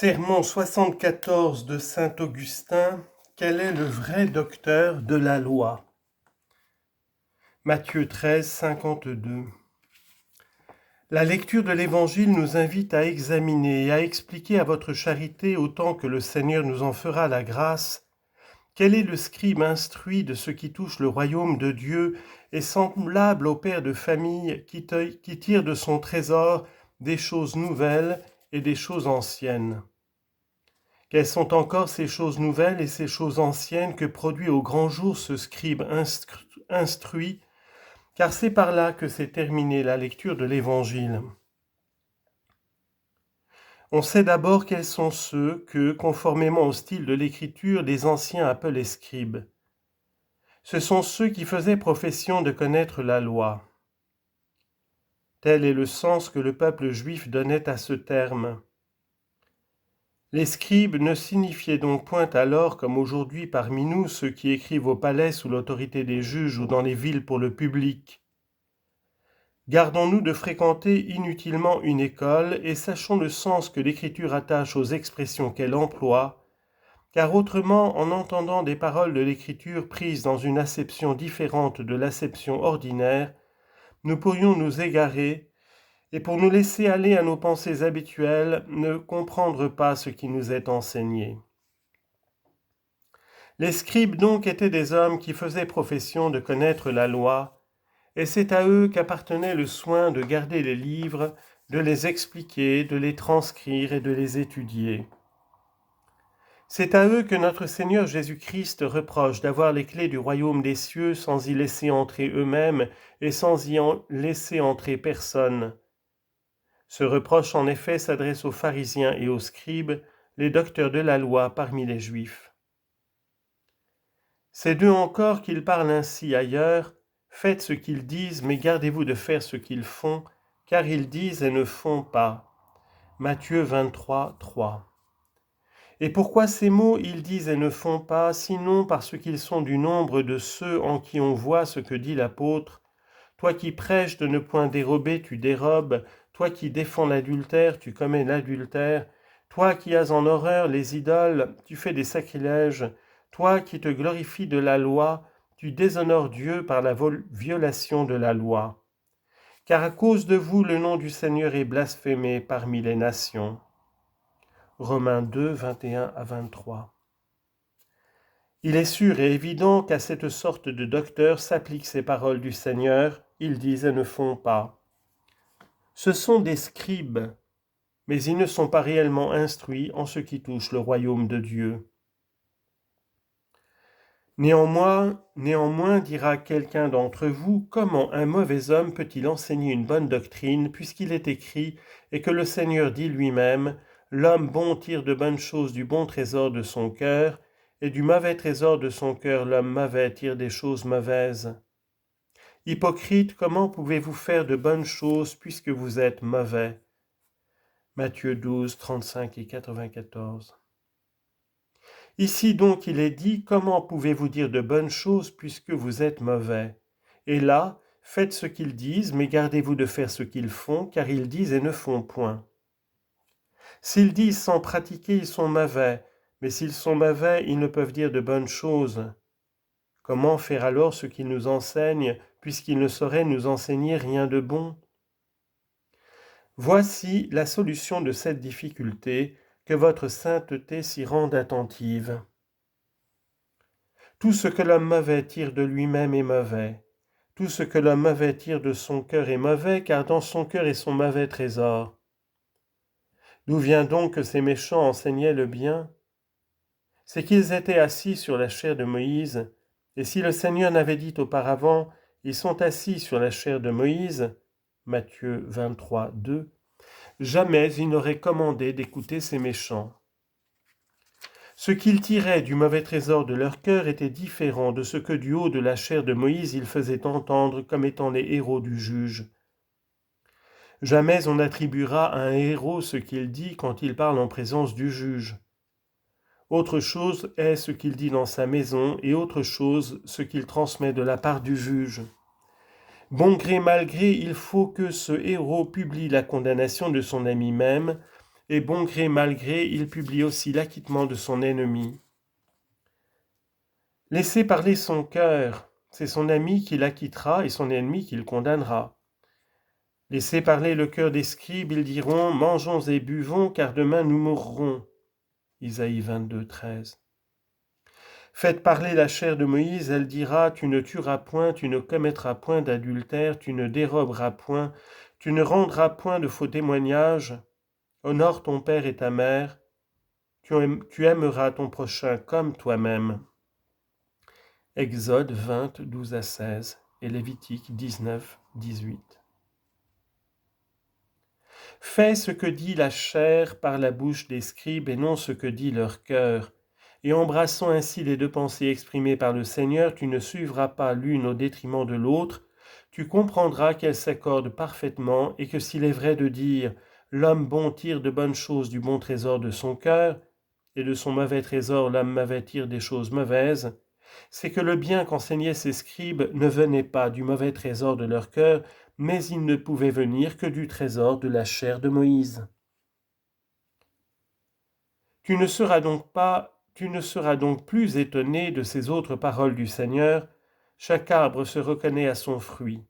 Sermon 74 de saint Augustin. Quel est le vrai docteur de la loi? Matthieu 13, 52. La lecture de l'Évangile nous invite à examiner et à expliquer à votre charité, autant que le Seigneur nous en fera la grâce, quel est le scribe instruit de ce qui touche le royaume de Dieu et semblable au père de famille qui tire de son trésor des choses nouvelles et des choses anciennes. Quelles sont encore ces choses nouvelles et ces choses anciennes que produit au grand jour ce scribe instruit, car c'est par là que s'est terminée la lecture de l'Évangile. On sait d'abord quels sont ceux que, conformément au style de l'Écriture, les anciens appelaient scribes. Ce sont ceux qui faisaient profession de connaître la loi. Tel est le sens que le peuple juif donnait à ce terme. Les scribes ne signifiaient donc point alors, comme aujourd'hui parmi nous, ceux qui écrivent au palais sous l'autorité des juges ou dans les villes pour le public. Gardons-nous de fréquenter inutilement une école et sachons le sens que l'Écriture attache aux expressions qu'elle emploie, car autrement, en entendant des paroles de l'Écriture prises dans une acception différente de l'acception ordinaire, nous pourrions nous égarer et pour nous laisser aller à nos pensées habituelles, ne comprendre pas ce qui nous est enseigné. Les scribes donc étaient des hommes qui faisaient profession de connaître la loi, et c'est à eux qu'appartenait le soin de garder les livres, de les expliquer, de les transcrire et de les étudier. C'est à eux que notre Seigneur Jésus-Christ reproche d'avoir les clés du royaume des cieux sans y laisser entrer eux-mêmes et sans y laisser entrer personne. Ce reproche en effet s'adresse aux pharisiens et aux scribes, les docteurs de la loi parmi les Juifs. C'est d'eux encore qu'ils parlent ainsi ailleurs, faites ce qu'ils disent, mais gardez-vous de faire ce qu'ils font, car ils disent et ne font pas. Matthieu 23, 3. Et pourquoi ces mots ils disent et ne font pas, sinon parce qu'ils sont du nombre de ceux en qui on voit ce que dit l'apôtre, toi qui prêches de ne point dérober, tu dérobes, toi qui défends l'adultère, tu commets l'adultère, toi qui as en horreur les idoles, tu fais des sacrilèges, toi qui te glorifies de la loi, tu déshonores Dieu par la violation de la loi. Car à cause de vous, le nom du Seigneur est blasphémé parmi les nations. Romains 2, 21 à 23. Il est sûr et évident qu'à cette sorte de docteurs s'appliquent ces paroles du Seigneur, ils disent et ne font pas. Ce sont des scribes, mais ils ne sont pas réellement instruits en ce qui touche le royaume de Dieu. Néanmoins, dira quelqu'un d'entre vous, comment un mauvais homme peut-il enseigner une bonne doctrine, puisqu'il est écrit, et que le Seigneur dit lui-même, l'homme bon tire de bonnes choses du bon trésor de son cœur, et du mauvais trésor de son cœur l'homme mauvais tire des choses mauvaises. Hypocrite, comment pouvez-vous faire de bonnes choses puisque vous êtes mauvais? Matthieu 12, 35 et 94. Ici donc il est dit, comment pouvez-vous dire de bonnes choses puisque vous êtes mauvais? Et là, faites ce qu'ils disent, mais gardez-vous de faire ce qu'ils font, car ils disent et ne font point. S'ils disent sans pratiquer, ils sont mauvais, mais s'ils sont mauvais, ils ne peuvent dire de bonnes choses. Comment faire alors ce qu'ils nous enseignent, puisqu'ils ne sauraient nous enseigner rien de bon? Voici la solution de cette difficulté, que votre sainteté s'y rende attentive. Tout ce que l'homme mauvais tire de lui-même est mauvais. Tout ce que l'homme mauvais tire de son cœur est mauvais, car dans son cœur est son mauvais trésor. D'où vient donc que ces méchants enseignaient le bien? C'est qu'ils étaient assis sur la chair de Moïse, et si le Seigneur n'avait dit auparavant, ils sont assis sur la chair de Moïse, Matthieu 23, 2, jamais il n'aurait commandé d'écouter ces méchants. Ce qu'ils tiraient du mauvais trésor de leur cœur était différent de ce que du haut de la chair de Moïse ils faisaient entendre comme étant les héros du juge. Jamais on n'attribuera à un héros ce qu'il dit quand il parle en présence du juge. Autre chose est ce qu'il dit dans sa maison et autre chose ce qu'il transmet de la part du juge. Bon gré mal gré, il faut que ce héros publie la condamnation de son ami même, et bon gré mal gré, il publie aussi l'acquittement de son ennemi. Laissez parler son cœur, c'est son ami qui l'acquittera et son ennemi qui le condamnera. Laissez parler le cœur des scribes, ils diront « Mangeons et buvons, car demain nous mourrons ». Isaïe 22, 13. Faites parler la chair de Moïse, elle dira « Tu ne tueras point, tu ne commettras point d'adultère, tu ne déroberas point, tu ne rendras point de faux témoignages, honore ton père et ta mère, tu aimeras ton prochain comme toi-même. » Exode 20, 12 à 16 et Lévitique 19, 18. Fais ce que dit la chair par la bouche des scribes et non ce que dit leur cœur. Et embrassant ainsi les deux pensées exprimées par le Seigneur, tu ne suivras pas l'une au détriment de l'autre, tu comprendras qu'elles s'accordent parfaitement et que s'il est vrai de dire « L'homme bon tire de bonnes choses du bon trésor de son cœur, et de son mauvais trésor l'homme mauvais tire des choses mauvaises », c'est que le bien qu'enseignaient ces scribes ne venait pas du mauvais trésor de leur cœur, mais il ne pouvait venir que du trésor de la chair de Moïse. Tu ne seras donc plus étonné de ces autres paroles du Seigneur. Chaque arbre se reconnaît à son fruit.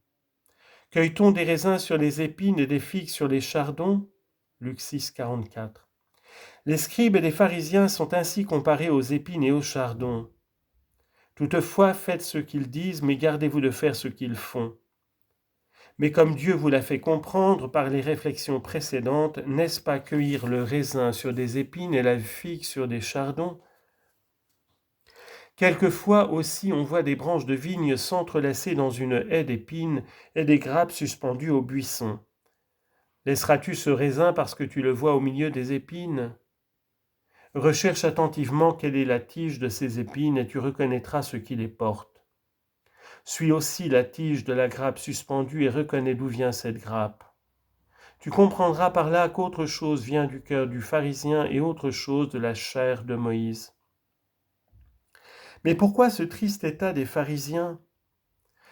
Cueille-t-on des raisins sur les épines et des figues sur les chardons ? Luc 6, 44. Les scribes et les pharisiens sont ainsi comparés aux épines et aux chardons. Toutefois, faites ce qu'ils disent, mais gardez-vous de faire ce qu'ils font. Mais comme Dieu vous l'a fait comprendre par les réflexions précédentes, n'est-ce pas cueillir le raisin sur des épines et la figue sur des chardons ? Quelquefois aussi on voit des branches de vigne s'entrelacer dans une haie d'épines et des grappes suspendues au buisson. Laisseras-tu ce raisin parce que tu le vois au milieu des épines ? Recherche attentivement quelle est la tige de ces épines et tu reconnaîtras ce qui les porte. Suis aussi la tige de la grappe suspendue et reconnais d'où vient cette grappe. Tu comprendras par là qu'autre chose vient du cœur du pharisien et autre chose de la chair de Moïse. Mais pourquoi ce triste état des pharisiens ?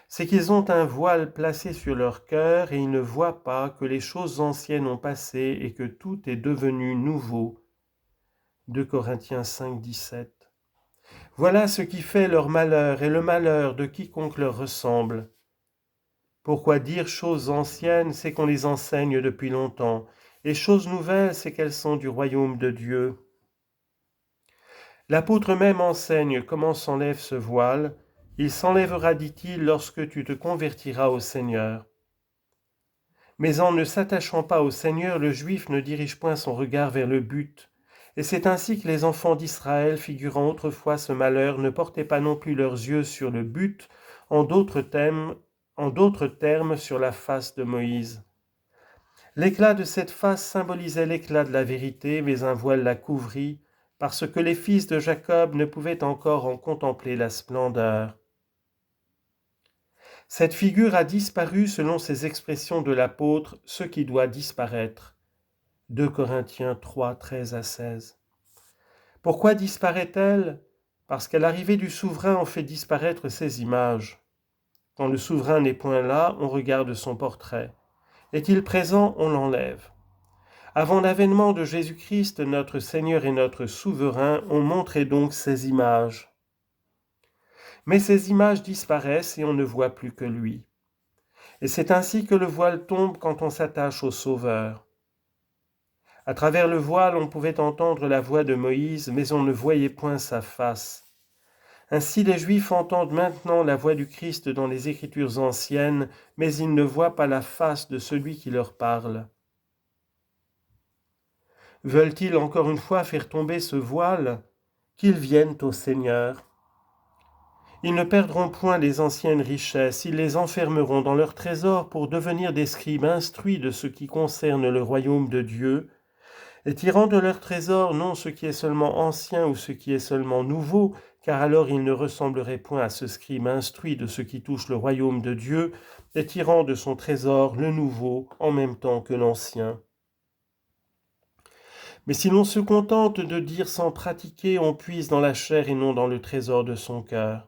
C'est qu'ils ont un voile placé sur leur cœur et ils ne voient pas que les choses anciennes ont passé et que tout est devenu nouveau. 2 Corinthiens 5, 17. Voilà ce qui fait leur malheur et le malheur de quiconque leur ressemble. Pourquoi dire choses anciennes, c'est qu'on les enseigne depuis longtemps, et choses nouvelles, c'est qu'elles sont du royaume de Dieu. L'apôtre même enseigne comment s'enlève ce voile. Il s'enlèvera, dit-il, lorsque tu te convertiras au Seigneur. Mais en ne s'attachant pas au Seigneur, le Juif ne dirige point son regard vers le but. Et c'est ainsi que les enfants d'Israël, figurant autrefois ce malheur, ne portaient pas non plus leurs yeux sur le but, en d'autres termes sur la face de Moïse. L'éclat de cette face symbolisait l'éclat de la vérité, mais un voile la couvrit, parce que les fils de Jacob ne pouvaient encore en contempler la splendeur. Cette figure a disparu selon ces expressions de l'apôtre, ce qui doit disparaître. 2 Corinthiens 3, 13 à 16. Pourquoi disparaît-elle ? Parce qu'à l'arrivée du souverain, on fait disparaître ses images. Quand le souverain n'est point là, on regarde son portrait. Est-il présent ? On l'enlève. Avant l'avènement de Jésus-Christ, notre Seigneur et notre souverain, on montrait donc ces images. Mais ces images disparaissent et on ne voit plus que lui. Et c'est ainsi que le voile tombe quand on s'attache au Sauveur. À travers le voile, on pouvait entendre la voix de Moïse, mais on ne voyait point sa face. Ainsi les Juifs entendent maintenant la voix du Christ dans les Écritures anciennes, mais ils ne voient pas la face de celui qui leur parle. Veulent-ils encore une fois faire tomber ce voile ? Qu'ils viennent au Seigneur. Ils ne perdront point les anciennes richesses, ils les enfermeront dans leurs trésors pour devenir des scribes instruits de ce qui concerne le royaume de Dieu, et tirant de leurs trésors non ce qui est seulement ancien ou ce qui est seulement nouveau, car alors ils ne ressembleraient point à ce scribe instruit de ce qui touche le royaume de Dieu, et tirant de son trésor le nouveau en même temps que l'ancien. Mais si l'on se contente de dire sans pratiquer, on puise dans la chair et non dans le trésor de son cœur.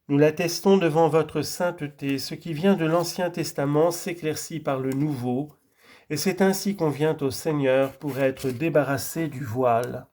Nous l'attestons devant votre sainteté, ce qui vient de l'Ancien Testament s'éclaircit par le Nouveau, Et c'est ainsi qu'on vient au Seigneur pour être débarrassé du voile.